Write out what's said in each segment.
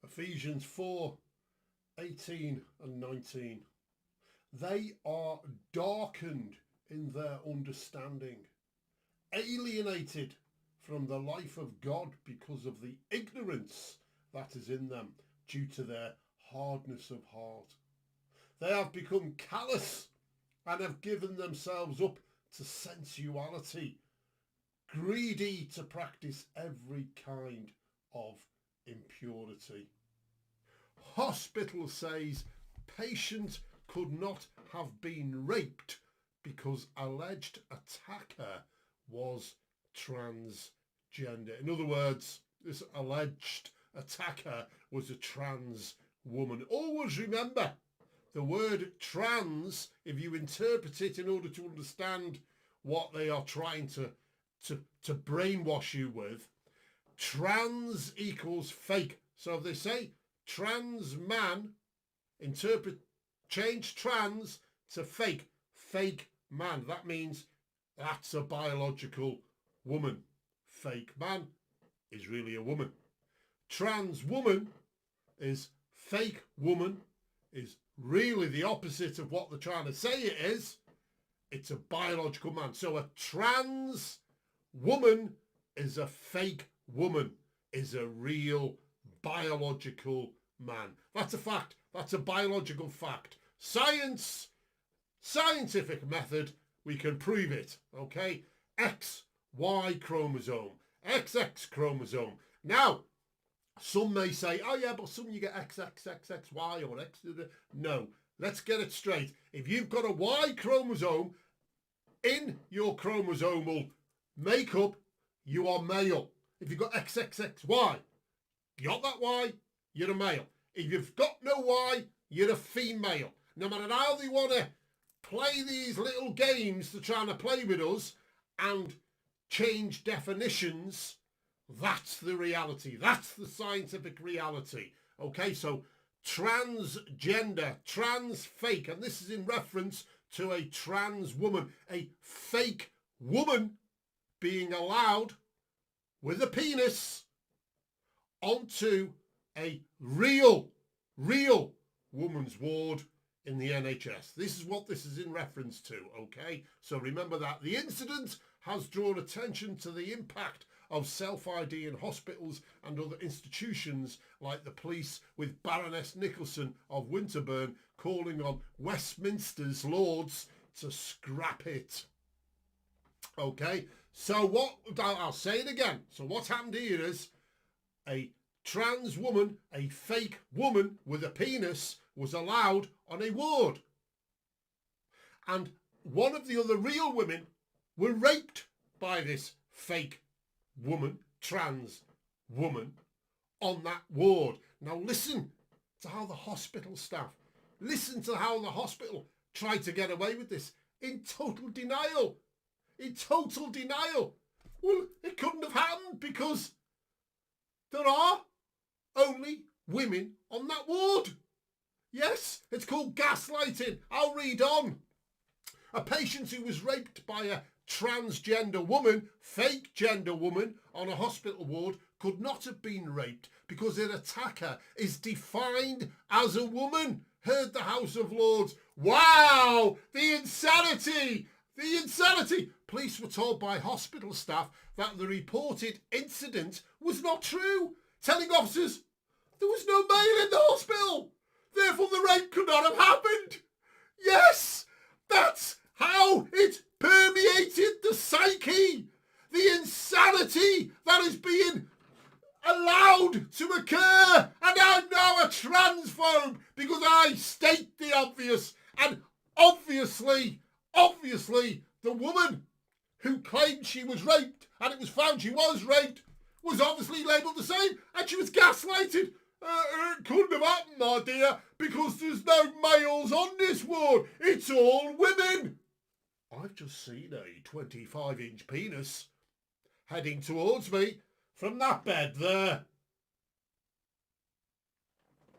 Ephesians 4:18 and 19. They are darkened in their understanding, alienated from the life of God because of the ignorance that is in them due to their hardness of heart. They have become callous and have given themselves up to sensuality, greedy to practice every kind of impurity. Hospital says patient could not have been raped because alleged attacker was transgender. In other words, this alleged attacker was a trans woman. Always remember, the word trans, if you interpret it in order to understand what they are trying to brainwash you with, trans equals fake. So if they say trans man, change trans to fake man. That means that's a biological woman. Fake man is really a woman. Trans woman is fake woman, is really the opposite of what they're trying to say it is. It's a biological man. So a trans woman is a fake woman, is a real biological man. That's a fact. That's a biological fact. Scientific method, we can prove it, okay? XY chromosome, XX chromosome. Now, some may say, oh yeah, but some you get XXXXY or X. No, let's get it straight. If you've got a Y chromosome in your chromosomal makeup, you are male. If you've got XXXY, you got that Y, you're a male. If you've got no Y, you're a female. No matter how they want to play these little games they're trying to play with us and change definitions, that's the reality. That's the scientific reality. Okay, so transgender, trans fake, and this is in reference to a trans woman, a fake woman being allowed with a penis onto a real woman's ward in the NHS. This is what this is in reference to, okay? So remember that. The incident has drawn attention to the impact of self-ID in hospitals and other institutions like the police, with Baroness Nicholson of Winterburn calling on Westminster's Lords to scrap it. Okay, so I'll say it again. So what's happened here is a trans woman, a fake woman with a penis, was allowed on a ward. And one of the other real women were raped by this fake woman, trans woman, on that ward. Now listen to how the hospital staff, listen to how the hospital tried to get away with this in total denial. In total denial. Well, it couldn't have happened because there are only women on that ward. Yes, it's called gaslighting. I'll read on. A patient who was raped by a transgender woman, fake gender woman, on a hospital ward could not have been raped because their attacker is defined as a woman. Heard the House of Lords. Wow, the insanity! The insanity! Police were told by hospital staff that the reported incident was not true, telling officers there was no male in the hospital. Therefore, the rape could not have happened. Yes, that's how it permeated the psyche. The insanity that is being allowed to occur. And I'm now a transphobe because I state the obvious. And obviously, the woman who claimed she was raped, and it was found she was raped, was obviously labelled the same, and she was gaslighted. It couldn't have happened, my dear, because there's no males on this ward. It's all women. I've just seen a 25-inch penis heading towards me from that bed there.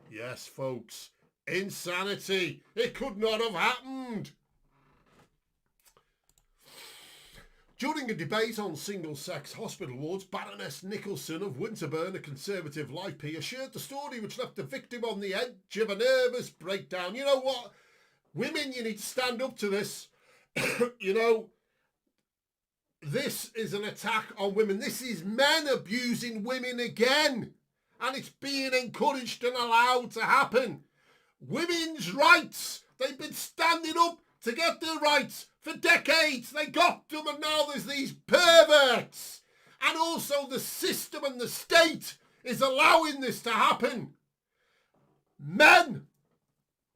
Yes, folks, insanity. It could not have happened. During a debate on single-sex hospital wards, Baroness Nicholson of Winterburn, a Conservative Life P, shared the story which left the victim on the edge of a nervous breakdown. You know what? Women, you need to stand up to this. You know, this is an attack on women. This is men abusing women again. And it's being encouraged and allowed to happen. Women's rights. They've been standing up to get their rights for decades. They got them, and now there's these perverts. And also the system and the state is allowing this to happen. Men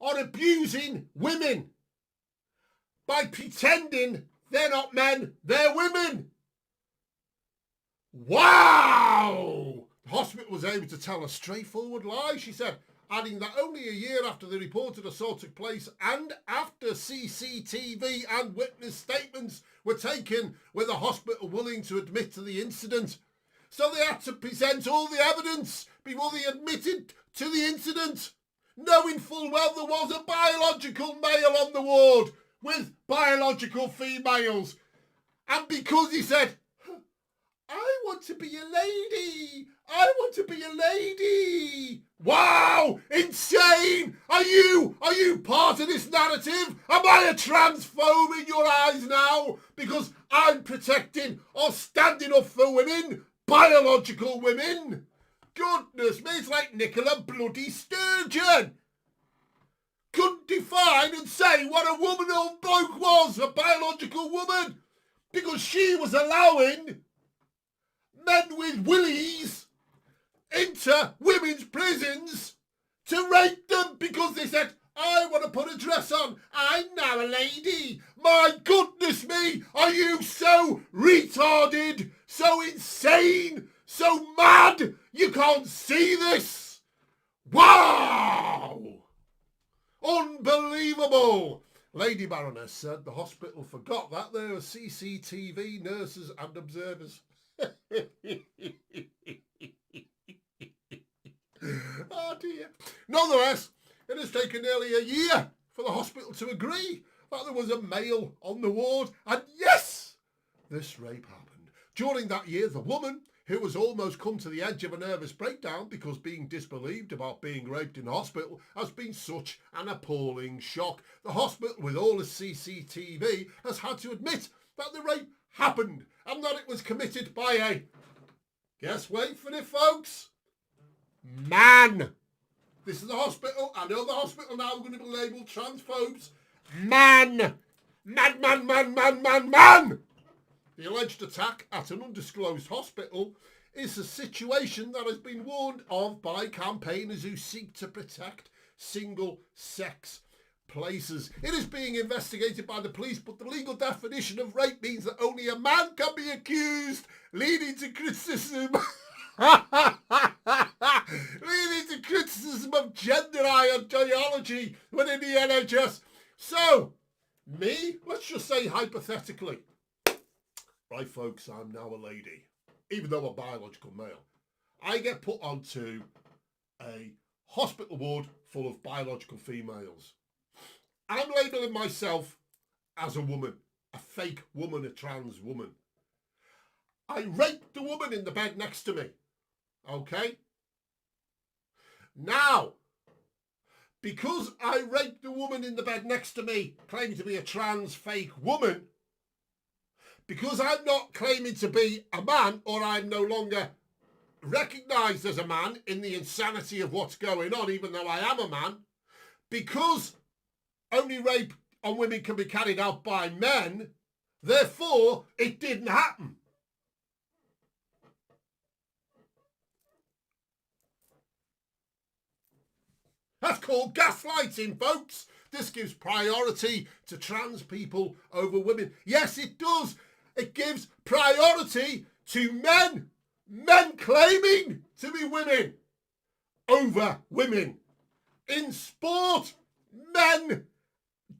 are abusing women by pretending they're not men, they're women. Wow! The hospital was able to tell a straightforward lie, she said, adding that only a year after the reported assault took place and after CCTV and witness statements were taken were the hospital willing to admit to the incident. So they had to present all the evidence before they admitted to the incident, knowing full well there was a biological male on the ward with biological females. And because he said, I want to be a lady, I want to be a lady. Wow, insane. Are you part of this narrative? Am I a transphobe in your eyes now? Because I'm protecting or standing up for women, biological women. Goodness me, it's like Nicola bloody Sturgeon. Couldn't define and say what a woman or bloke was, a biological woman, because she was allowing men with willies into women's prisons to rape them because they said, I want to put a dress on, I'm now a lady. My goodness me, are you so retarded, so insane, so mad, you can't see this? Wow! Unbelievable! Lady Baroness said the hospital forgot that there were CCTV, nurses and observers. Oh dear. Nonetheless, it has taken nearly a year for the hospital to agree that there was a male on the ward, and yes, this rape happened. During that year, the woman, who has almost come to the edge of a nervous breakdown because being disbelieved about being raped in hospital has been such an appalling shock. The hospital, with all the CCTV, has had to admit that the rape happened and that it was committed by a, guess, wait for it folks, man. This is the hospital. I know the hospital now are going to be labelled transphobes. Man. Man. The alleged attack at an undisclosed hospital is a situation that has been warned of by campaigners who seek to protect single-sex places. It is being investigated by the police, but the legal definition of rape means that only a man can be accused, leading to criticism of gender ideology within the NHS. So, me, let's just say hypothetically, right folks, I'm now a lady, even though I'm a biological male. I get put onto a hospital ward full of biological females. I'm labelling myself as a woman, a fake woman, a trans woman. I raped the woman in the bed next to me, okay? Now, because I raped the woman in the bed next to me, claiming to be a trans fake woman, because I'm not claiming to be a man, or I'm no longer recognised as a man in the insanity of what's going on, even though I am a man, because only rape on women can be carried out by men, therefore it didn't happen. That's called gaslighting, folks. This gives priority to trans people over women. Yes, it does. It gives priority to men. Men claiming to be women over women. In sport, men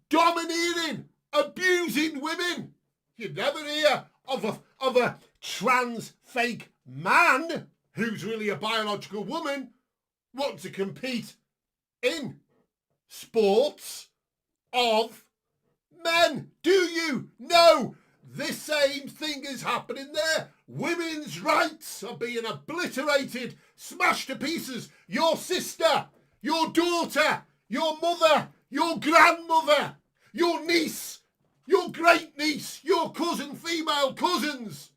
dominating, abusing women. You never hear of a trans fake man who's really a biological woman wanting to compete in sports of men. Do you? No. this same thing is happening there. Women's rights are being obliterated, smashed to pieces. Your sister, your daughter, your mother, your grandmother, your niece, your great niece, your cousin, female cousins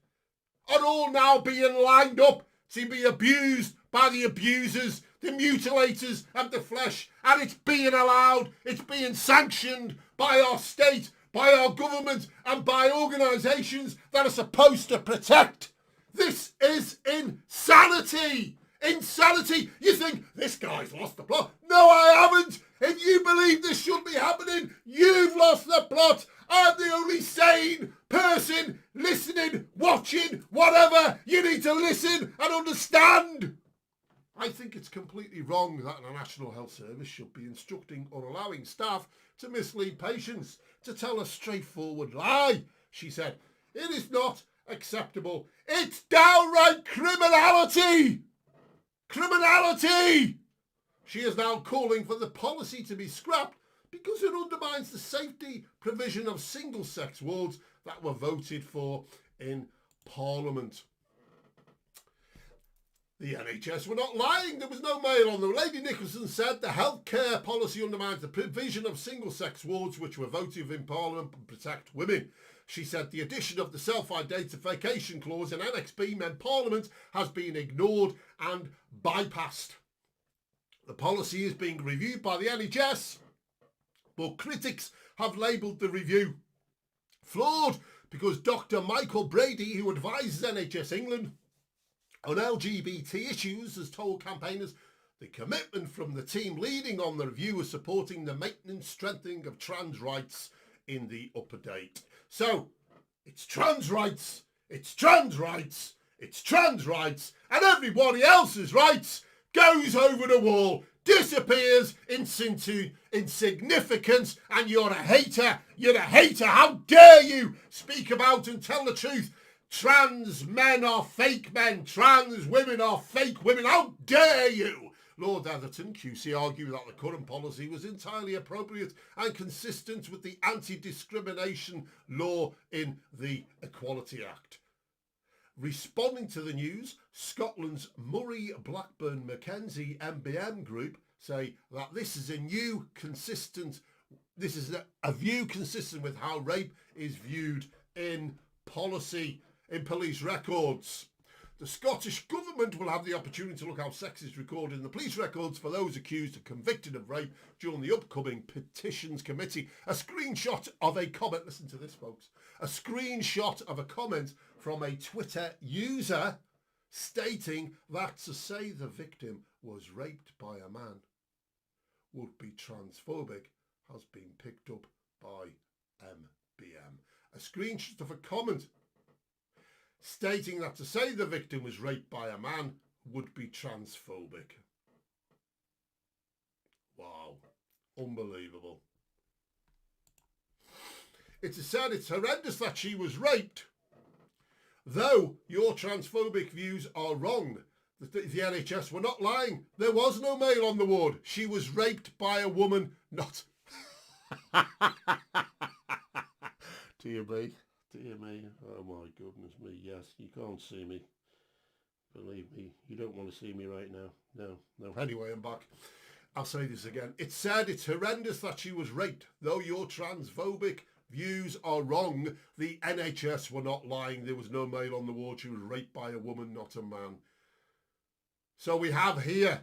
are all now being lined up to be abused by the abusers, the mutilators of the flesh, and it's being allowed, it's being sanctioned by our state, by our government, and by organisations that are supposed to protect. This is insanity. Insanity. You think this guy's lost the plot? No, I haven't. If you believe this should be happening, you've lost the plot. I'm the only sane person listening, watching, whatever. You need to listen and understand. I think it's completely wrong that the National Health Service should be instructing or allowing staff to mislead patients, to tell a straightforward lie. She said, it is not acceptable. It's downright criminality. Criminality. She is now calling for the policy to be scrapped because it undermines the safety provision of single-sex wards that were voted for in Parliament. The NHS were not lying. There was no male on them. Lady Nicholson said the healthcare policy undermines the provision of single-sex wards which were voted in Parliament to protect women. She said the addition of the self-identification clause in Annex B meant Parliament has been ignored and bypassed. The policy is being reviewed by the NHS, but critics have labelled the review flawed because Dr. Michael Brady, who advises NHS England on LGBT issues, has told campaigners the commitment from the team leading on the review is supporting the maintenance strengthening of trans rights in the update. So, it's trans rights, it's trans rights, it's trans rights, and everybody else's rights goes over the wall, disappears into insignificance, and you're a hater, how dare you speak about and tell the truth. Trans men are fake men. Trans women are fake women. How dare you? Lord Atherton, QC, argued that the current policy was entirely appropriate and consistent with the anti-discrimination law in the Equality Act. Responding to the news, Scotland's Murray Blackburn Mackenzie MBM group say that this is a view consistent with how rape is viewed in policy. In police records. The Scottish Government will have the opportunity to look how sex is recorded in the police records for those accused or convicted of rape during the upcoming Petitions Committee. A screenshot of a comment, listen to this folks, a screenshot of a comment from a Twitter user stating that to say the victim was raped by a man would be transphobic has been picked up by MBM. A screenshot of a comment stating that to say the victim was raped by a man would be transphobic. Wow. Unbelievable. It is said it's horrendous that she was raped. Though your transphobic views are wrong, the NHS were not lying. There was no male on the ward. She was raped by a woman, not... Dear me. Dear me, oh my goodness me, yes, you can't see me. Believe me, you don't want to see me right now. No. Anyway, I'm back. I'll say this again. It said it's horrendous that she was raped. Though your transphobic views are wrong, the NHS were not lying. There was no male on the ward. She was raped by a woman, not a man. So we have here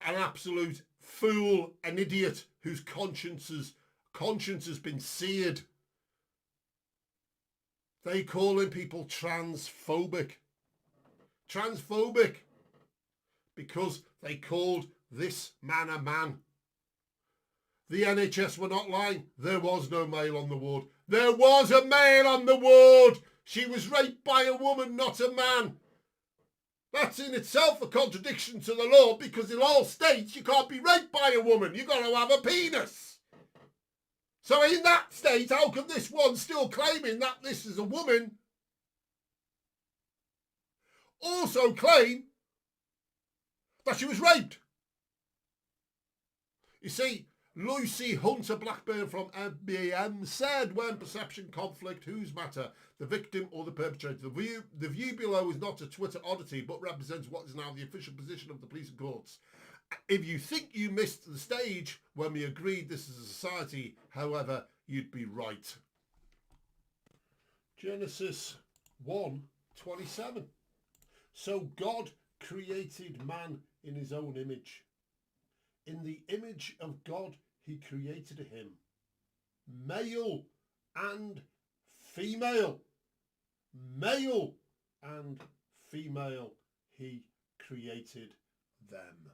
an absolute fool, an idiot whose conscience has been seared. They calling people transphobic. Transphobic. Because they called this man a man. The NHS were not lying. There was no male on the ward. There was a male on the ward. She was raped by a woman, not a man. That's in itself a contradiction to the law because in all states you can't be raped by a woman. You've got to have a penis. So in that state, how can this one still claiming that this is a woman also claim that she was raped? You see, Lucy Hunter Blackburn from MBM said, when perception conflict, whose matter, the victim or the perpetrator? The view below is not a Twitter oddity, but represents what is now the official position of the police and courts. If you think you missed the stage when we agreed this is a society, however, you'd be right. Genesis 1:27. So God created man in his own image. In the image of God, he created him. Male and female. Male and female, he created them.